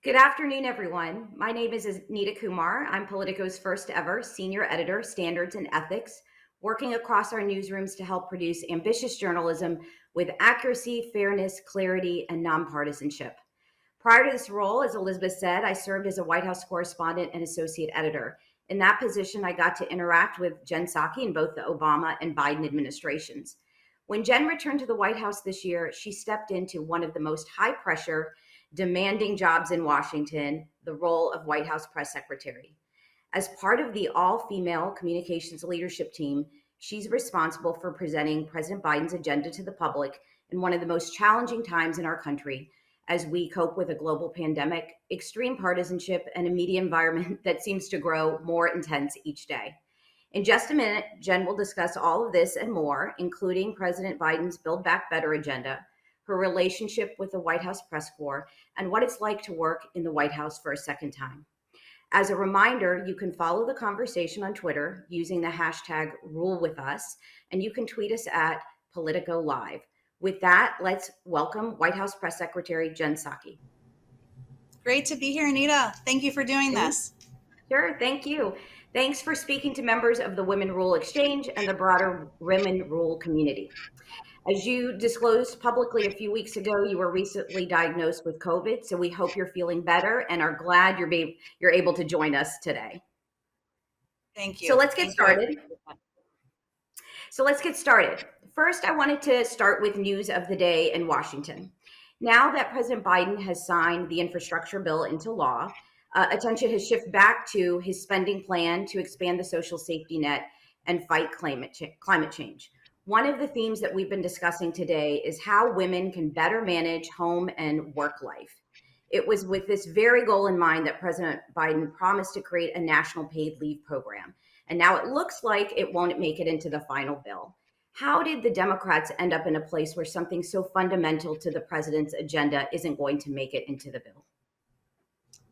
Good afternoon, everyone. My name is Nita Kumar. I'm Politico's first ever senior editor, standards and ethics, working across our newsrooms to help produce ambitious journalism with accuracy, fairness, clarity, and nonpartisanship. Prior to this role, as Elizabeth said, I served as a White House correspondent and associate editor. In that position, I got to interact with Jen Psaki in both the Obama and Biden administrations. When Jen returned to the White House this year, she stepped into one of the most high pressure, demanding jobs in Washington, the role of White House press secretary. As part of the all female communications leadership team, she's responsible for presenting President Biden's agenda to the public in one of the most challenging times in our country as we cope with a global pandemic, extreme partisanship, and a media environment that seems to grow more intense each day. In just a minute, Jen will discuss all of this and more, including President Biden's Build Back Better agenda, her relationship with the White House press corps, and what it's like to work in the White House for a second time. As a reminder, you can follow the conversation on Twitter using the hashtag #RuleWithUs, and you can tweet us at Politico Live. With that, let's welcome White House Press Secretary Jen Psaki. Great to be here, Anita. Thank you for doing this. Sure, thank you. Thanks for speaking to members of the Women Rule Exchange and the broader Women Rule community. As you disclosed publicly a few weeks ago, you were recently diagnosed with COVID, so we hope you're feeling better and are glad you're able to join us today. Thank you. So let's get started. First, I wanted to start with news of the day in Washington. Now that President Biden has signed the infrastructure bill into law, attention has shifted back to his spending plan to expand the social safety net and fight climate change. One of the themes that we've been discussing today is how women can better manage home and work life. It was with this very goal in mind that President Biden promised to create a national paid leave program. And now it looks like it won't make it into the final bill. How did the Democrats end up in a place where something so fundamental to the president's agenda isn't going to make it into the bill?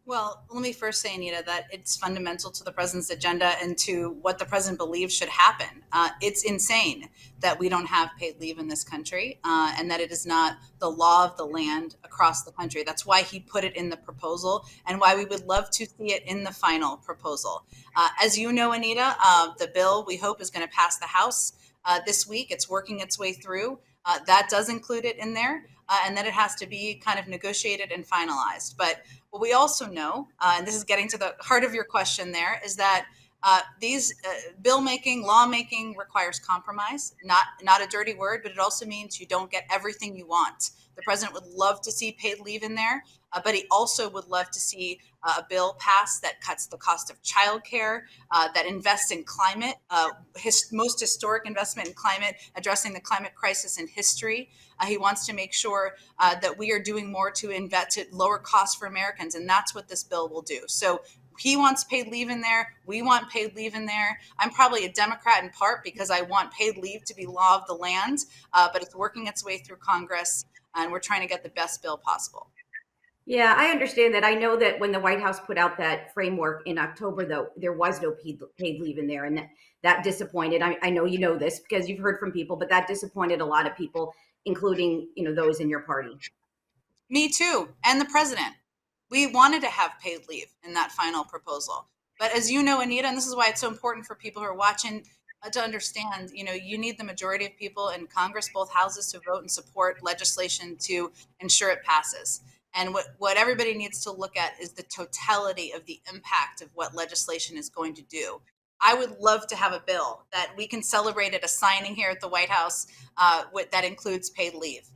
Well, let me first say, Anita, that it's fundamental to the president's agenda and to what the president believes should happen. It's insane that we don't have paid leave in this country and that it is not the law of the land across the country. That's why he put it in the proposal and why we would love to see it in the final proposal. As you know, Anita, the bill we hope is going to pass the House this week. It's working its way through. That does include it in there, and then it has to be kind of negotiated and finalized. But what we also know, and this is getting to the heart of your question there, is that these bill making, law making requires compromise, not a dirty word, but it also means you don't get everything you want. The president would love to see paid leave in there, but he also would love to see a bill passed that cuts the cost of childcare, that invests in climate, most historic investment in climate, addressing the climate crisis in history. He wants to make sure that we are doing more to invest to lower costs for Americans, and that's what this bill will do. So he wants paid leave in there. We want paid leave in there. I'm probably a Democrat in part because I want paid leave to be law of the land, but it's working its way through Congress, and we're trying to get the best bill possible. Yeah, I understand that. I know that when the White House put out that framework in October, though, there was no paid leave in there, and that disappointed. I know you know this because you've heard from people, but that disappointed a lot of people, including those in your party. Me too, and the president. We wanted to have paid leave in that final proposal, but as you know, Anita, and this is why it's so important for people who are watching to understand, you need the majority of people in Congress, both houses, to vote and support legislation to ensure it passes. And what everybody needs to look at is the totality of the impact of what legislation is going to do. I would love to have a bill that we can celebrate at a signing here at the White House that includes paid leave.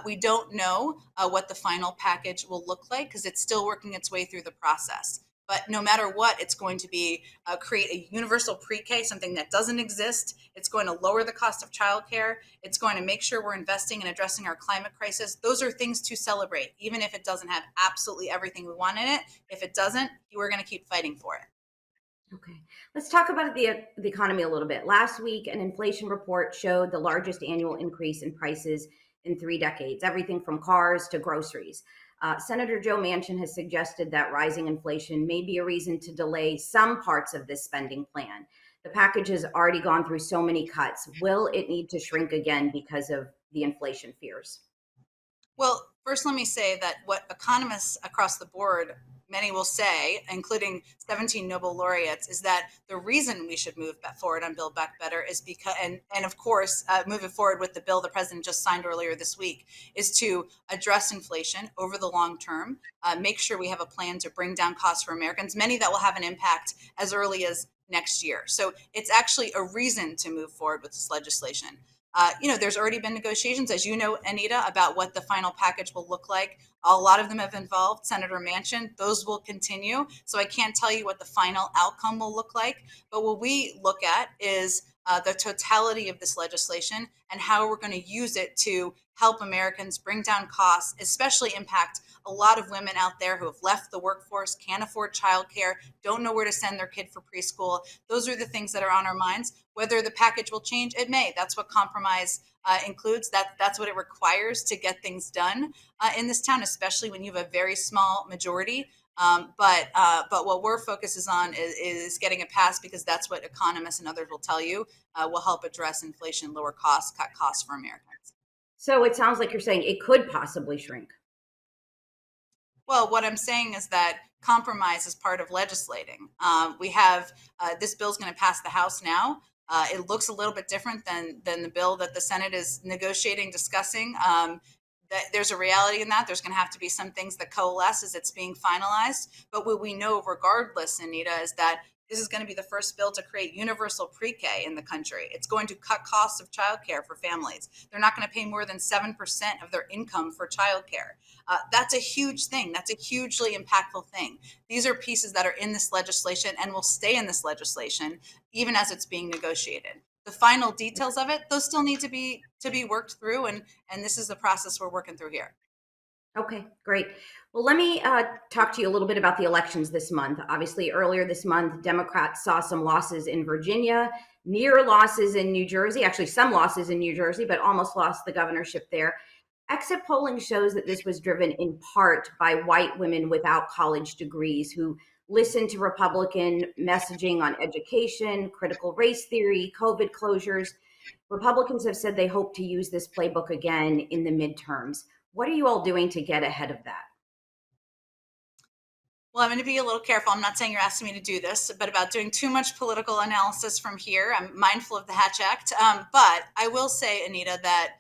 We don't know what the final package will look like because it's still working its way through the process. But no matter what, it's going to be create a universal pre-K, something that doesn't exist. It's going to lower the cost of childcare. It's going to make sure we're investing and addressing our climate crisis. Those are things to celebrate, even if it doesn't have absolutely everything we want in it. If it doesn't, we're going to keep fighting for it. Okay, let's talk about the economy a little bit. Last week, an inflation report showed the largest annual increase in prices in 3 decades, everything from cars to groceries. Senator Joe Manchin has suggested that rising inflation may be a reason to delay some parts of this spending plan. The package has already gone through so many cuts. Will it need to shrink again because of the inflation fears? Well, First, let me say that what economists across the board, many will say, including 17 Nobel laureates, is that the reason we should move forward on Build Back Better is because, and of course, moving forward with the bill the president just signed earlier this week, is to address inflation over the long term, make sure we have a plan to bring down costs for Americans, many that will have an impact as early as next year. So it's actually a reason to move forward with this legislation. There's already been negotiations, as you know, Anita, about what the final package will look like. A lot of them have involved Senator Manchin. Those will continue. So I can't tell you what the final outcome will look like. But what we look at is the totality of this legislation and how we're going to use it to help Americans bring down costs, especially impact a lot of women out there who have left the workforce, can't afford childcare, don't know where to send their kid for preschool. Those are the things that are on our minds. Whether the package will change, it may. That's what compromise includes. That's what it requires to get things done in this town, especially when you have a very small majority. But what we're focused is on is getting it passed, because that's what economists and others will tell you will help address inflation, lower costs, cut costs for Americans. So it sounds like you're saying it could possibly shrink. Well, what I'm saying is that compromise is part of legislating. We have this bill's going to pass the House now. It looks a little bit different than the bill that the Senate is negotiating, discussing. That there's a reality in that. There's going to have to be some things that coalesce as it's being finalized. But what we know, regardless, Anita, is that this is going to be the first bill to create universal pre-K in the country. It's going to cut costs of childcare for families. They're not going to pay more than 7% of their income for childcare. That's a huge thing. That's a hugely impactful thing. These are pieces that are in this legislation and will stay in this legislation even as it's being negotiated. The final details of it, those still need to be worked through, and this is the process we're working through here. Okay, great. Well, let me talk to you a little bit about the elections this month. Obviously, earlier this month, Democrats saw some losses in Virginia, near losses in New Jersey, actually some losses in New Jersey, but almost lost the governorship there. Exit polling shows that this was driven in part by white women without college degrees who listened to Republican messaging on education, critical race theory, COVID closures. Republicans have said they hope to use this playbook again in the midterms. What are you all doing to get ahead of that? Well, I'm going to be a little careful. I'm not saying you're asking me to do this, but about doing too much political analysis from here. I'm mindful of the Hatch Act. But I will say, Anita, that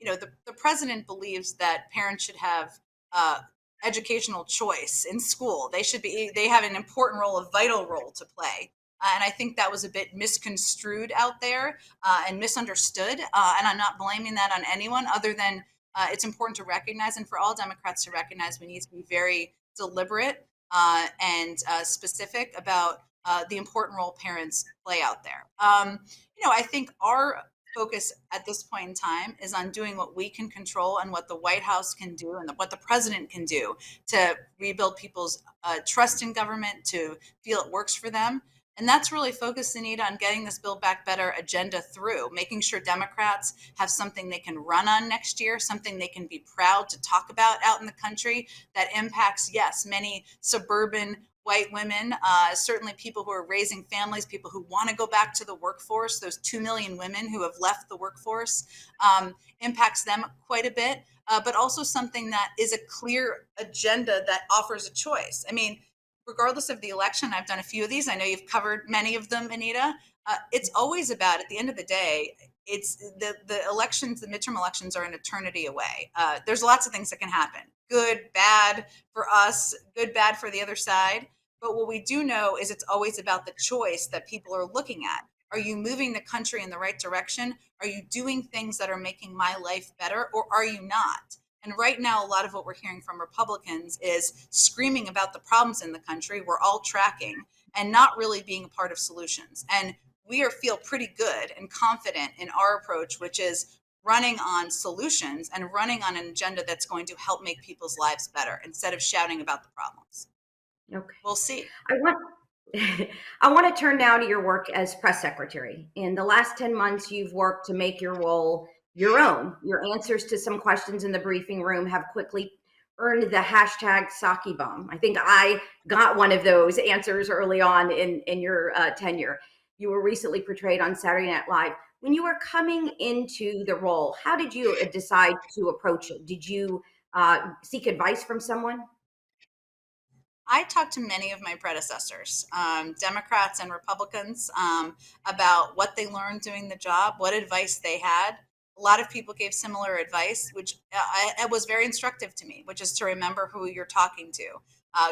the president believes that parents should have educational choice in school. They have an important role, a vital role to play. And I think that was a bit misconstrued out there and misunderstood. And I'm not blaming that on anyone other than it's important to recognize, and for all Democrats to recognize, we need to be very deliberate and specific about the important role parents play out there. I think our focus at this point in time is on doing what we can control and what the White House can do and what the president can do to rebuild people's trust in government, to feel it works for them. And that's really focused, Anita, on getting this Build Back Better agenda through, making sure Democrats have something they can run on next year, something they can be proud to talk about out in the country that impacts, yes, many suburban white women, certainly people who are raising families, people who want to go back to the workforce, those 2 million women who have left the workforce, impacts them quite a bit, but also something that is a clear agenda that offers a choice. I mean, regardless of the election, I've done a few of these. I know you've covered many of them, Anita. It's always about, at the end of the day, it's the elections, the midterm elections are an eternity away. There's lots of things that can happen. Good, bad for us, good, bad for the other side. But what we do know is it's always about the choice that people are looking at. Are you moving the country in the right direction? Are you doing things that are making my life better, or are you not? And right now, a lot of what we're hearing from Republicans is screaming about the problems in the country we're all tracking and not really being a part of solutions. And feel pretty good and confident in our approach, which is running on solutions and running on an agenda that's going to help make people's lives better instead of shouting about the problems. Okay. We'll see. I want I want to turn now to your work as press secretary. In the last 10 months, you've worked to make your role your own. Your answers to some questions in the briefing room have quickly earned the hashtag Psaki bomb. I think I got one of those answers early on in your tenure. You were recently portrayed on Saturday Night Live. When you were coming into the role, how did you decide to approach it? Did you seek advice from someone? I talked to many of my predecessors, Democrats and Republicans, about what they learned doing the job, what advice they had. A lot of people gave similar advice, which it was very instructive to me, which is to remember who you're talking to.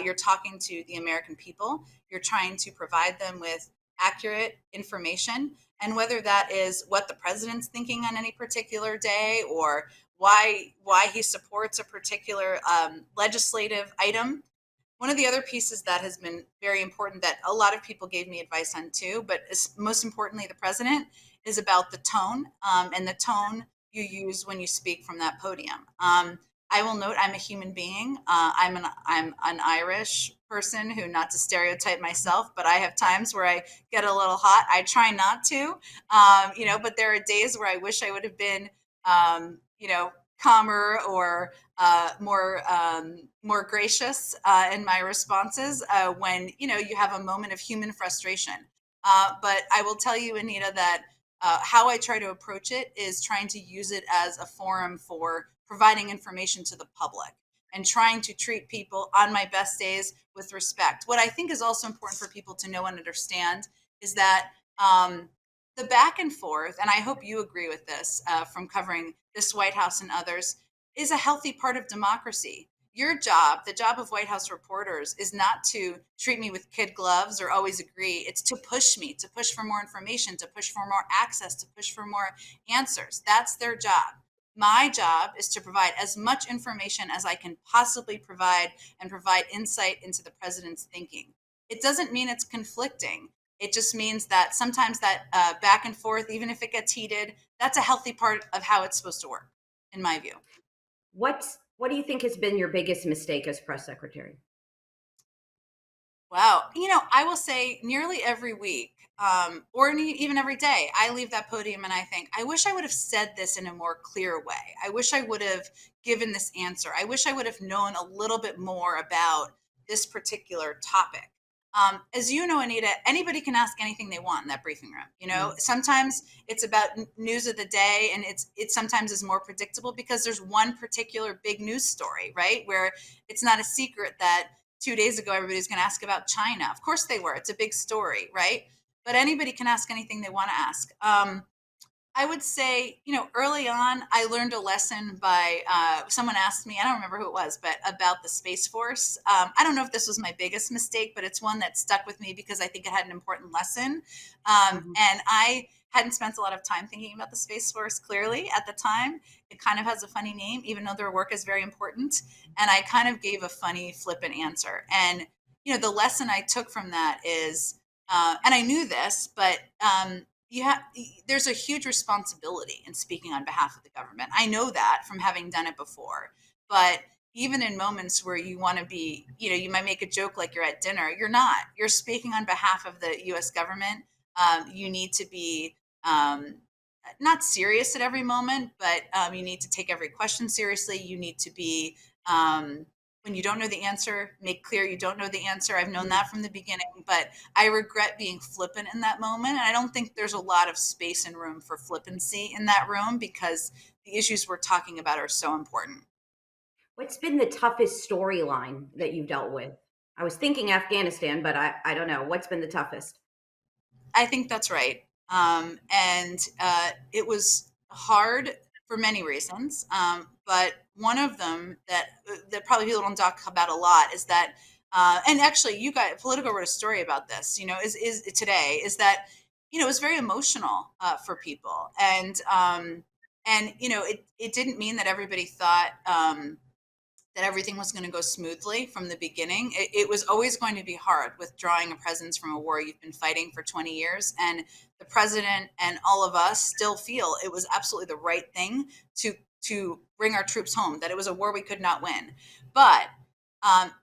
You're talking to the American people. You're trying to provide them with accurate information. And whether that is what the president's thinking on any particular day, or why he supports a particular legislative item. One of the other pieces that has been very important that a lot of people gave me advice on too, but most importantly, the president, is about the tone, and the tone you use when you speak from that podium. I will note I'm a human being. I'm an Irish person who, not to stereotype myself, but I have times where I get a little hot. I try not to, but there are days where I wish I would have been, calmer or more gracious in my responses when you have a moment of human frustration. But I will tell you, Anita, that how I try to approach it is trying to use it as a forum for providing information to the public and trying to treat people on my best days with respect. What I think is also important for people to know and understand is that the back and forth, and I hope you agree with this from covering this White House and others, is a healthy part of democracy. Your job, the job of White House reporters, is not to treat me with kid gloves or always agree. It's to push me, to push for more information, to push for more access, to push for more answers. That's their job. My job is to provide as much information as I can possibly provide and provide insight into the president's thinking. It doesn't mean it's conflicting. It just means that sometimes that back and forth, even if it gets heated, that's a healthy part of how it's supposed to work, in my view. What do you think has been your biggest mistake as press secretary? Wow. I will say nearly every week, or even every day, I leave that podium and I think, I wish I would have said this in a more clear way. I wish I would have given this answer. I wish I would have known a little bit more about this particular topic. As you know, Anita, anybody can ask anything they want in that briefing room. Mm. Sometimes it's about news of the day, and it sometimes is more predictable because there's one particular big news story, right? Where it's not a secret that 2 days ago everybody's going to ask about China. Of course they were. It's a big story, right? But anybody can ask anything they want to ask. I would say, early on, I learned a lesson by someone asked me, I don't remember who it was, but about the Space Force. I don't know if this was my biggest mistake, but it's one that stuck with me because I think it had an important lesson. Mhm. And I hadn't spent a lot of time thinking about the Space Force clearly at the time. It kind of has a funny name, even though their work is very important. And I kind of gave a funny, flippant answer. And, the lesson I took from that is, and I knew this, but you have there's a huge responsibility in speaking on behalf of the government. I know that from having done it before. But even in moments where you want to be, you might make a joke like you're at dinner, you're not. You're speaking on behalf of the US government. You need to be not serious at every moment, but you need to take every question seriously. You need to be, when you don't know the answer, make clear you don't know the answer. I've known that from the beginning, but I regret being flippant in that moment. And I don't think there's a lot of space and room for flippancy in that room because the issues we're talking about are so important. What's been the toughest storyline that you've dealt with? I was thinking Afghanistan, but I don't know. What's been the toughest? I think that's right. And it was hard for many reasons. But one of them that probably people don't talk about a lot is that, and actually, you guys, Politico wrote a story about this. Is today is that it was very emotional for people, and it didn't mean that everybody thought. That everything was going to go smoothly from the beginning. It was always going to be hard withdrawing a presence from a war you've been fighting for 20 years. And the president and all of us still feel it was absolutely the right thing to bring our troops home, that it was a war we could not win. But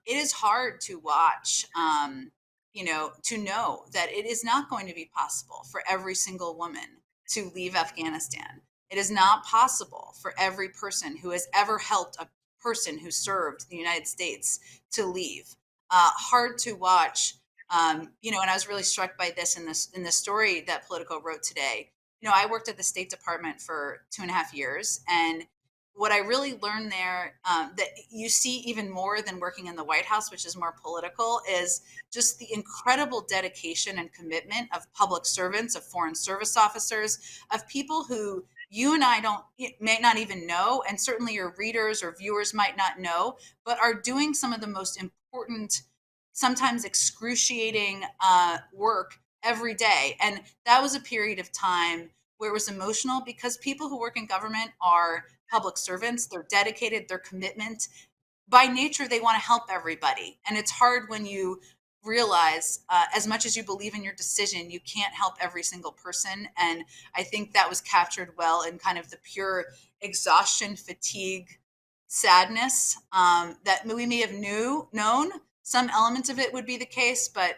it is hard to watch, to know that it is not going to be possible for every single woman to leave Afghanistan. It is not possible for every person who has ever helped a person who served the United States to leave. Hard to watch, and I was really struck by this in this story that Politico wrote today. I worked at the State Department for 2.5 years, and what I really learned there, that you see even more than working in the White House, which is more political, is just the incredible dedication and commitment of public servants, of foreign service officers, of people who you and I don't may not even know, and certainly your readers or viewers might not know, but are doing some of the most important, sometimes excruciating work every day. And that was a period of time where it was emotional because people who work in government are public servants. They're dedicated, their commitment. By nature, they want to help everybody. And it's hard when you realize, as much as you believe in your decision, you can't help every single person. And I think that was captured well in kind of the pure exhaustion, fatigue, sadness, that we may have known some elements of it would be the case, but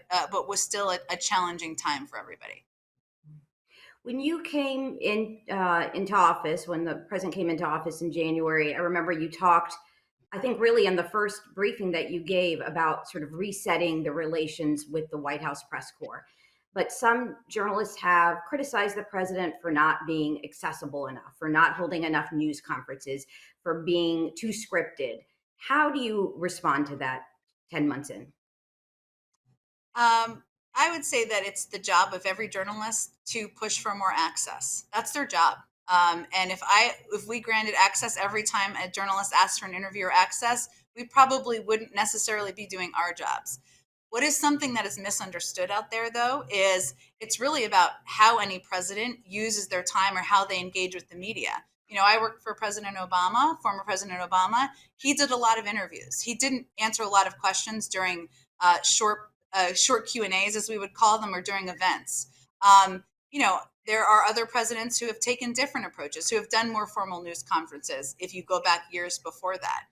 was still a challenging time for everybody. When you came into office, when the president came into office in January, I remember you talked, I think, really in the first briefing that you gave about sort of resetting the relations with the White House press corps. But some journalists have criticized the president for not being accessible enough, for not holding enough news conferences, for being too scripted. How do you respond to that 10 months in? I would say that it's the job of every journalist to push for more access. That's their job. And if we granted access every time a journalist asked for an interview or access, we probably wouldn't necessarily be doing our jobs. What is something that is misunderstood out there, though, is it's really about how any president uses their time or how they engage with the media. I worked for President Obama, former President Obama. He did a lot of interviews. He didn't answer a lot of questions during short Q and A's, as we would call them, or during events. Um, there are other presidents who have taken different approaches, who have done more formal news conferences. If you go back years before that,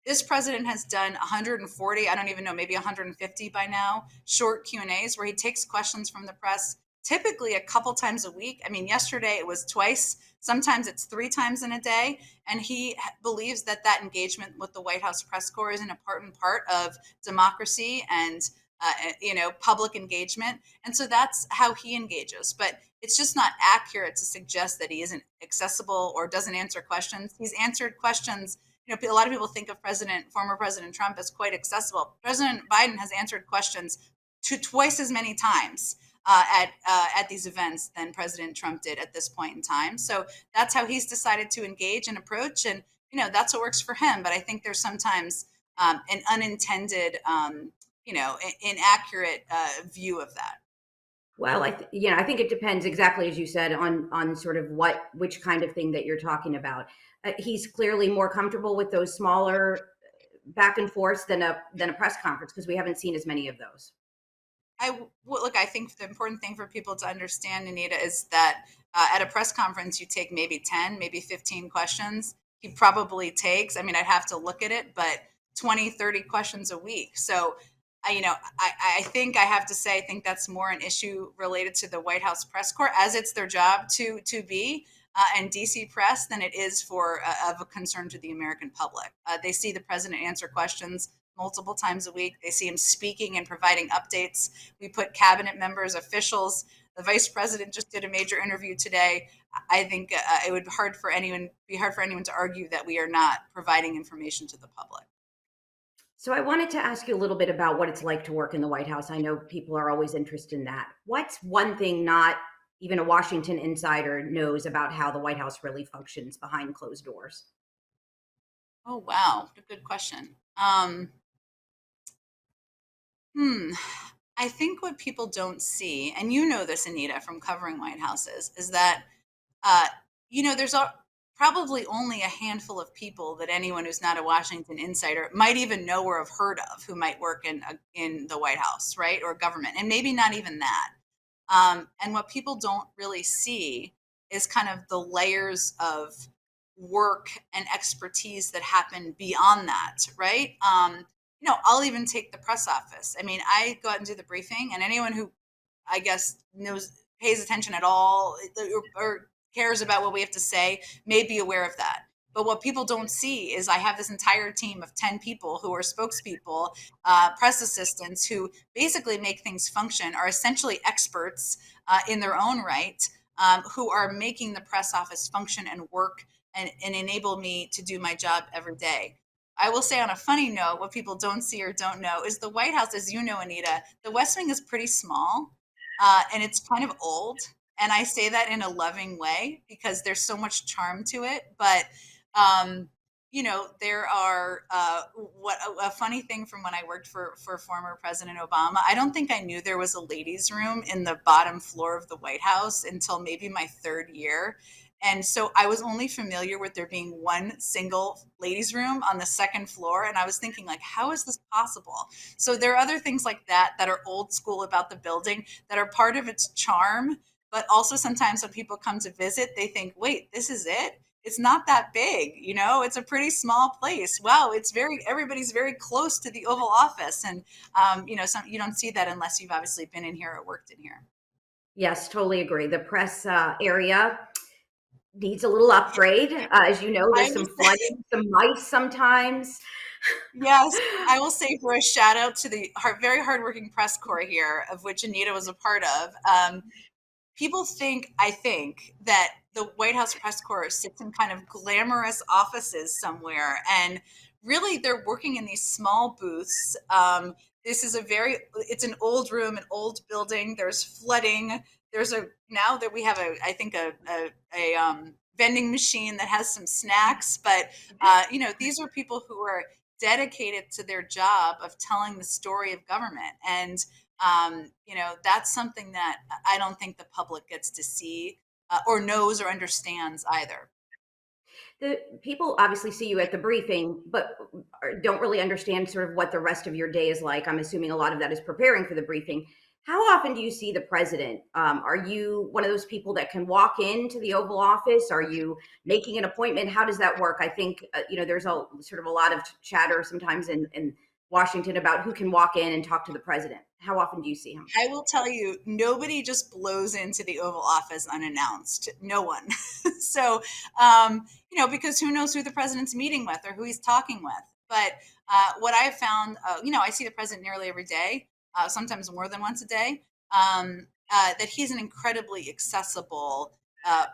this president has done 140, I don't even know, maybe 150 by now, short Q&As where he takes questions from the press, typically a couple times a week. I mean, yesterday it was twice, sometimes it's 3 times in a day. And he believes that that engagement with the White House press corps is an important part of democracy and public engagement. And so that's how he engages. But it's just not accurate to suggest that he isn't accessible or doesn't answer questions. He's answered questions. A lot of people think of former President Trump as quite accessible. President Biden has answered questions twice as many times at these events than President Trump did at this point in time. So that's how he's decided to engage and approach, and that's what works for him. But I think there's sometimes an unintended, inaccurate view of that. Well, I think it depends exactly as you said on sort of which kind of thing that you're talking about. He's clearly more comfortable with those smaller back and forths than a press conference because we haven't seen as many of those. I think the important thing for people to understand, Anita, is that at a press conference, you take maybe 10, maybe 15 questions. He probably takes, I'd have to look at it, but 20, 30 questions a week. So, I think I have to say, I think that's more an issue related to the White House press corps, as it's their job to be, and DC press, than it is of a concern to the American public. They see the president answer questions multiple times a week. They see him speaking and providing updates. We put cabinet members, officials. The vice president just did a major interview today. I think it would be hard for anyone to argue that we are not providing information to the public. So I wanted to ask you a little bit about what it's like to work in the White House. I know people are always interested in that. What's one thing not even a Washington insider knows about how the White House really functions behind closed doors? Oh, wow. What a good question. I think what people don't see, and you know this, Anita, from covering White Houses, is that, there's probably only a handful of people that anyone who's not a Washington insider might even know or have heard of who might work in the White House, right, or government, and maybe not even that. And what people don't really see is kind of the layers of work and expertise that happen beyond that, right? I'll even take the press office. I go out and do the briefing, and anyone who I guess pays attention at all or cares about what we have to say may be aware of that. But what people don't see is I have this entire team of 10 people who are spokespeople, press assistants, who basically make things function, are essentially experts in their own right, who are making the press office function and work and enable me to do my job every day. I will say, on a funny note, what people don't see or don't know is the White House, as you know, Anita, the West Wing is pretty small, and it's kind of old. And I say that in a loving way because there's so much charm to it. But um, there are what a funny thing from when I worked for former President Obama. I don't think I knew there was a ladies' room in the bottom floor of the White House until maybe my third year. And so I was only familiar with there being one single ladies' room on the second floor. And I was thinking, like, how is this possible? So there are other things like that that are old school about the building that are part of its charm. But also sometimes when people come to visit, they think, wait, this is it? It's not that big, it's a pretty small place. Wow, everybody's very close to the Oval Office. And, you don't see that unless you've obviously been in here or worked in here. Yes, totally agree. The press area needs a little upgrade. As you know, I there's will some flooding, some mice sometimes. Yes, I will say for a shout out to the very hardworking press corps here, of which Anita was a part of. People I think, that the White House press corps sits in kind of glamorous offices somewhere, and really they're working in these small booths. This is it's an old room, an old building. There's flooding. Now that we have I think a vending machine that has some snacks, but these are people who are dedicated to their job of telling the story of government. And that's something that I don't think the public gets to see or knows or understands either. The people obviously see you at the briefing, but don't really understand sort of what the rest of your day is like. I'm assuming a lot of that is preparing for the briefing. How often do you see the president? Are you one of those people that can walk into the Oval Office? Are you making an appointment? How does that work? I think there's a sort of a lot of chatter sometimes in Washington about who can walk in and talk to the president. How often do you see him? I will tell you, nobody just blows into the Oval Office unannounced. No one. So, because who knows who the president's meeting with or who he's talking with. But what I've found, I see the president nearly every day, sometimes more than once a day, that he's an incredibly accessible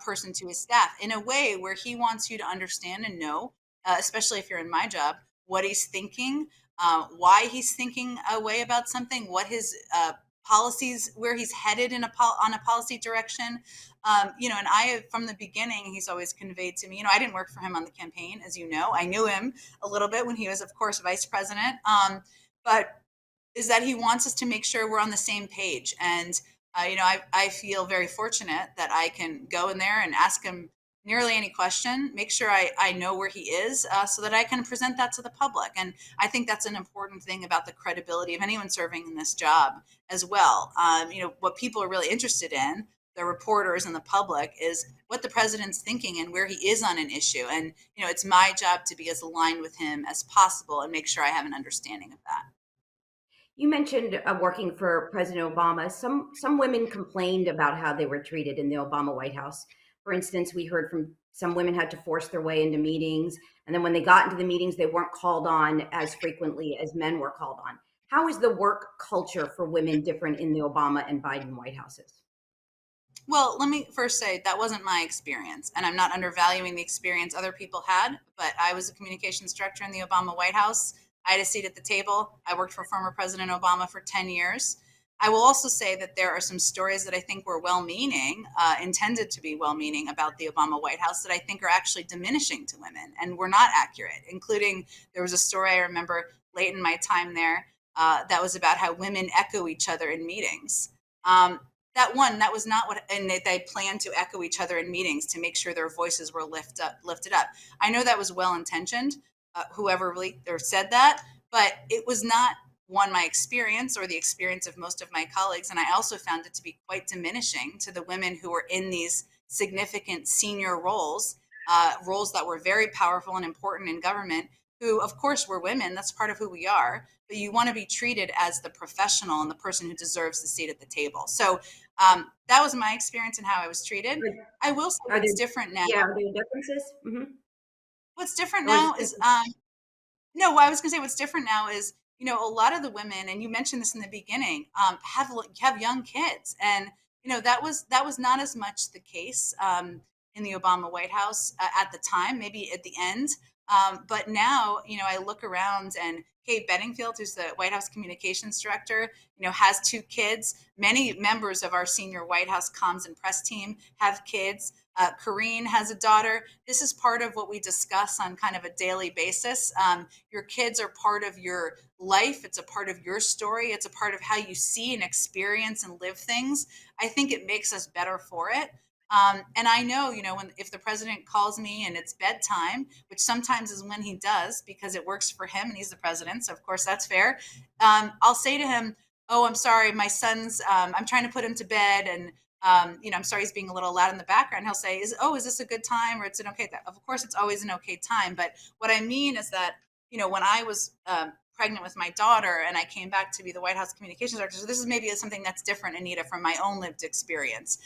person to his staff in a way where he wants you to understand and know, especially if you're in my job, what he's thinking, why he's thinking a way about something, what his policies, where he's headed on a policy direction. And from the beginning, he's always conveyed to me, I didn't work for him on the campaign, as you know. I knew him a little bit when he was, of course, vice president. But is that he wants us to make sure we're on the same page. And, I feel very fortunate that I can go in there and ask him nearly any question, make sure I know where he is, so that I can present that to the public. And I think that's an important thing about the credibility of anyone serving in this job as well. What people are really interested in, the reporters and the public, is what the president's thinking and where he is on an issue. And, it's my job to be as aligned with him as possible and make sure I have an understanding of that. You mentioned working for President Obama. Some women complained about how they were treated in the Obama White House. For instance, we heard from some women had to force their way into meetings, and then when they got into the meetings, they weren't called on as frequently as men were called on. How is the work culture for women different in the Obama and Biden White Houses? Well, let me first say that wasn't my experience, and I'm not undervaluing the experience other people had, but I was a communications director in the Obama White House. I had a seat at the table. I worked for former President Obama for 10 years. I will also say that there are some stories that I think were well meaning, intended to be well meaning about the Obama White House that I think are actually diminishing to women and were not accurate, including there was a story I remember late in my time there that was about how women echo each other in meetings. That was not what, and they planned to echo each other in meetings to make sure their voices were lifted up. I know that was well intentioned, whoever really or said that, but it was not my experience or the experience of most of my colleagues. And I also found it to be quite diminishing to the women who were in these significant senior roles, roles that were very powerful and important in government, who, of course, were women. That's part of who we are. But you want to be treated as the professional and the person who deserves the seat at the table. So that was my experience and how I was treated. I will say Are there, what's different now. yeah, are there differences? What's different I was now just is thinking, no, I was going to say what's different now is, a lot of the women, and you mentioned this in the beginning, have young kids, and that was not as much the case. in the Obama White House at the time, maybe at the end. But now, I look around and Kate Bedingfield, who's the White House communications director, has 2 kids. Many members of our senior White House comms and press team have kids. Karine has a daughter. This is part of what we discuss on kind of a daily basis. Your kids are part of your life. It's a part of your story. It's a part of how you see and experience and live things. I think it makes us better for it. And I know, if the president calls me and it's bedtime, which sometimes is when he does because it works for him and he's the president, so of course that's fair. I'll say to him, "Oh, I'm sorry, my son's. I'm trying to put him to bed, and I'm sorry he's being a little loud in the background." He'll say, is this a good time or it's an okay time?" Of course, it's always an okay time. But what I mean is that, when I was pregnant with my daughter and I came back to be the White House communications director, so this is maybe something that's different, Anita, from my own lived experience.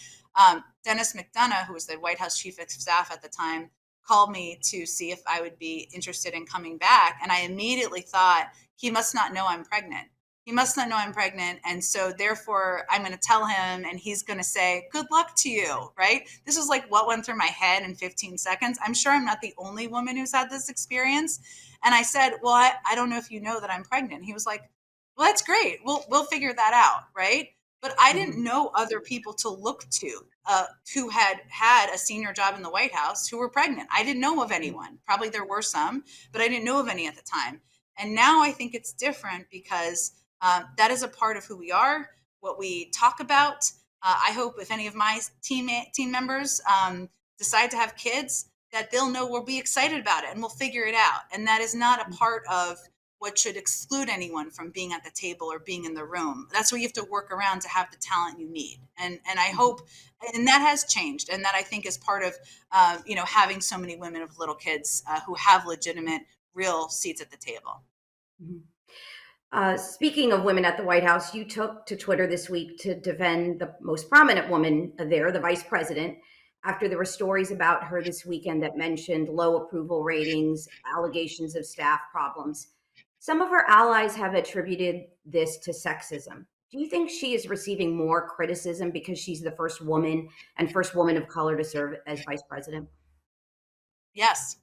Dennis McDonough, who was the White House chief of staff at the time, called me to see if I would be interested in coming back. And I immediately thought, he must not know I'm pregnant. He must not know I'm pregnant. And so therefore I'm going to tell him and he's going to say, "Good luck to you." Right. This is like what went through my head in 15 seconds. I'm sure I'm not the only woman who's had this experience. And I said, "Well, I don't know if you know that I'm pregnant." He was like, "Well, that's great. We'll figure that out." Right. But I didn't Mhm. know other people to look to who had had a senior job in the White House who were pregnant. I didn't know of anyone. Probably there were some, but I didn't know of any at the time. And now I think it's different because that is a part of who we are, what we talk about. I hope if any of my team members decide to have kids, that they'll know we'll be excited about it and we'll figure it out. And that is not a part of what should exclude anyone from being at the table or being in the room. That's what you have to work around to have the talent you need. And I hope, and that has changed. And that I think is part of, having so many women with little kids who have legitimate, real seats at the table. Mhm. Speaking of women at the White House, you took to Twitter this week to defend the most prominent woman there, the vice president, after there were stories about her this weekend that mentioned low approval ratings, allegations of staff problems. Some of her allies have attributed this to sexism. Do you think she is receiving more criticism because she's the first woman and first woman of color to serve as vice president? Yes.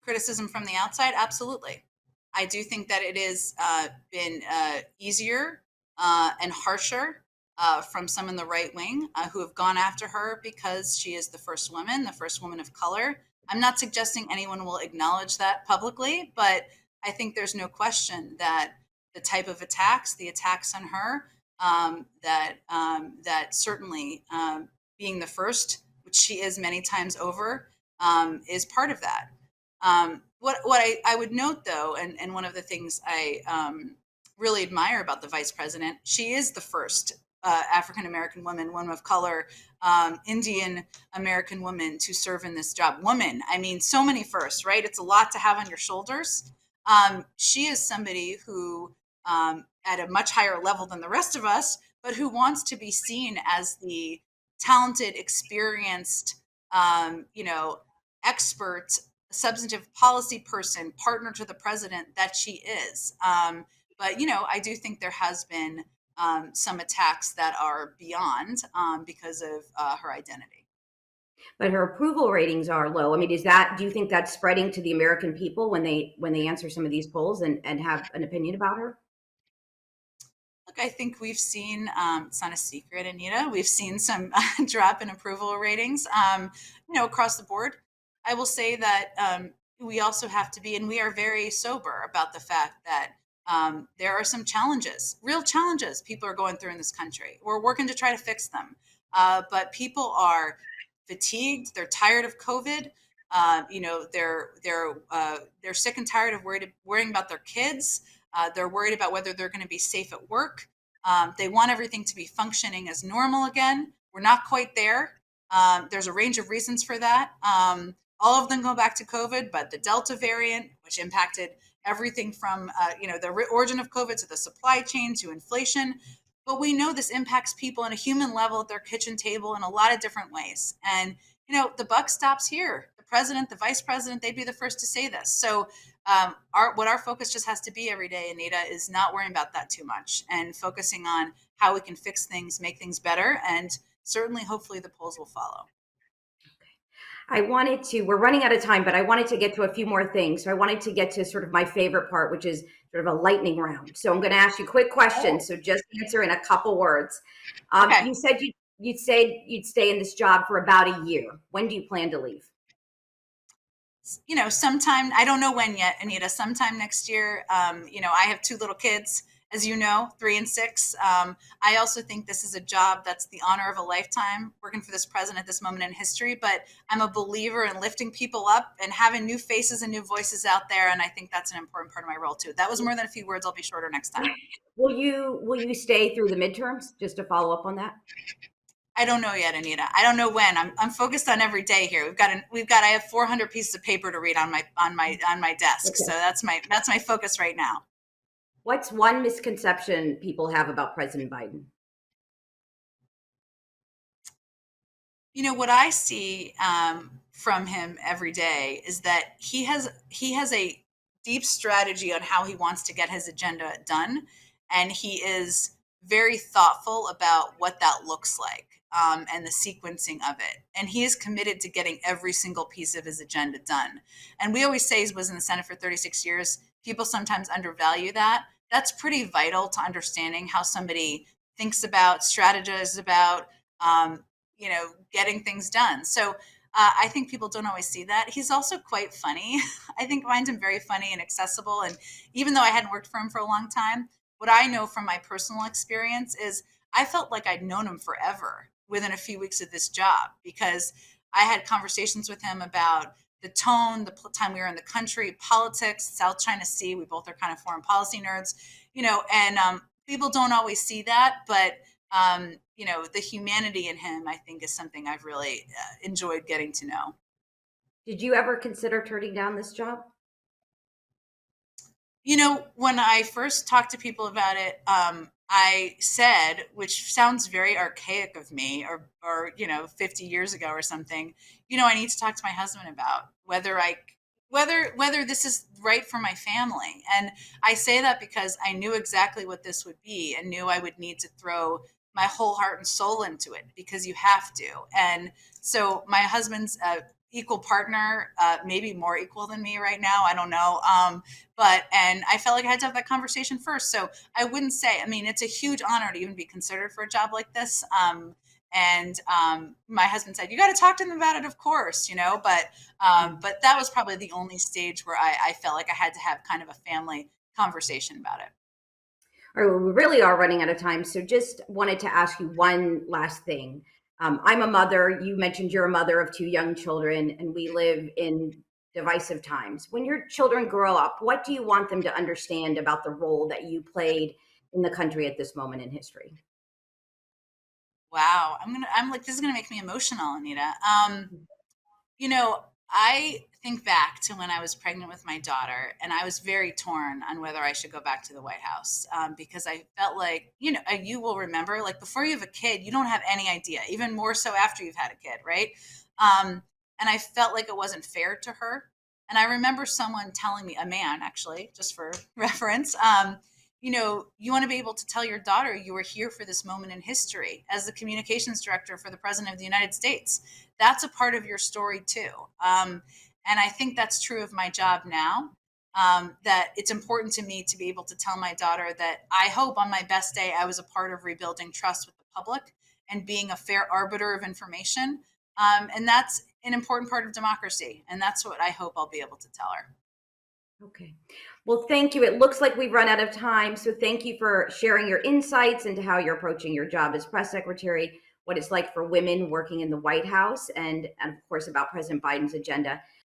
Criticism from the outside, absolutely. I do think that it has been easier and harsher from some in the right wing who have gone after her because she is the first woman of color. I'm not suggesting anyone will acknowledge that publicly, but I think there's no question that the type of attacks, the attacks on her, that certainly being the first, which she is many times over, is part of that. What I would note though, and one of the things I really admire about the vice president, she is the first African American woman of color, Indian American woman to serve in this job. Woman, I mean, so many firsts, right? It's a lot to have on your shoulders. She is somebody who, at a much higher level than the rest of us, but who wants to be seen as the talented, experienced, expert substantive policy person, partner to the president that she is. But I do think there has been some attacks that are beyond because of her identity. But her approval ratings are low. I mean, do you think that's spreading to the American people when they answer some of these polls and have an opinion about her? Look, I think we've seen, it's not a secret, Anita, we've seen some drop in approval ratings, across the board. I will say that we also have to be, and we are very sober about the fact that there are some challenges, real challenges people are going through in this country. We're working to try to fix them. But people are fatigued. They're tired of COVID. They're sick and tired of worrying about their kids. They're worried about whether they're going to be safe at work. They want everything to be functioning as normal again. We're not quite there. There's a range of reasons for that. All of them go back to COVID, but the Delta variant, which impacted everything from the origin of COVID to the supply chain to inflation. But we know this impacts people on a human level at their kitchen table in a lot of different ways. And the buck stops here. The president, the vice president, they'd be the first to say this. So what our focus just has to be every day, Anita, is not worrying about that too much and focusing on how we can fix things, make things better, and certainly, hopefully, the polls will follow. we're running out of time, but I wanted to get to a few more things. So I wanted to get to sort of my favorite part, which is sort of a lightning round. So I'm going to ask you quick questions. Oh, So just answer in a couple words. okay. You said you'd say you'd stay in this job for about a year. When do you plan to leave? Sometime, I don't know when yet, Anita, sometime next year. I have two little kids, as you know, 3 and 6. I also think this is a job that's the honor of a lifetime, working for this president at this moment in history. But I'm a believer in lifting people up and having new faces and new voices out there. And I think that's an important part of my role too. That was more than a few words. I'll be shorter next time. Will you stay through the midterms? Just to follow up on that. I don't know yet, Anita. I don't know when. I'm focused on every day here. I have 400 pieces of paper to read on my desk. So Okay. that's my focus right now. What's one misconception people have about President Biden? What I see from him every day is that he has a deep strategy on how he wants to get his agenda done, and he is very thoughtful about what that looks like, and the sequencing of it. And he is committed to getting every single piece of his agenda done. And we always say he was in the Senate for 36 years. People sometimes undervalue that. That's pretty vital to understanding how somebody thinks about, strategizes about, um, getting things done. So I think people don't always see that. He's also quite funny. I think finds him very funny and accessible. And even though I hadn't worked for him for a long time, what I know from my personal experience is I felt like I'd known him forever within a few weeks of this job, because I had conversations with him about the tone, the time we were in the country, politics, South China Sea. We both are kind of foreign policy nerds, and people don't always see that, but the humanity in him, I think, is something I've really enjoyed getting to know. Did you ever consider turning down this job? When I first talked to people about it, I said, which sounds very archaic of me, or 50 years ago or something. I need to talk to my husband about whether this is right for my family. And I say that because I knew exactly what this would be, and knew I would need to throw my whole heart and soul into it, because you have to. And so my husband's equal partner, maybe more equal than me right now. I don't know. And I felt like I had to have that conversation first. So I wouldn't say, I mean, it's a huge honor to even be considered for a job like this. And my husband said, you got to talk to them about it, of course, but that was probably the only stage where I felt like I had to have kind of a family conversation about it. All right, well, we really are running out of time. So just wanted to ask you one last thing. I'm a mother. You mentioned you're a mother of two young children, and we live in divisive times. When your children grow up, what do you want them to understand about the role that you played in the country at this moment in history? Wow. I'm like, this is going to make me emotional, Anita. You know, I think back to when I was pregnant with my daughter, and I was very torn on whether I should go back to the White House, because I felt like, you will remember, like, before you have a kid, you don't have any idea, even more so after you've had a kid, right? And I felt like it wasn't fair to her. And I remember someone telling me, a man actually, just for reference, you want to be able to tell your daughter you were here for this moment in history as the communications director for the president of the United States. That's a part of your story too. And I think that's true of my job now. That it's important to me to be able to tell my daughter that I hope on my best day I was a part of rebuilding trust with the public and being a fair arbiter of information. And that's an important part of democracy. And that's what I hope I'll be able to tell her. Okay. Well, thank you. It looks like we've run out of time. So thank you for sharing your insights into how you're approaching your job as press secretary, what it's like for women working in the White House, and of course, about President Biden's agenda.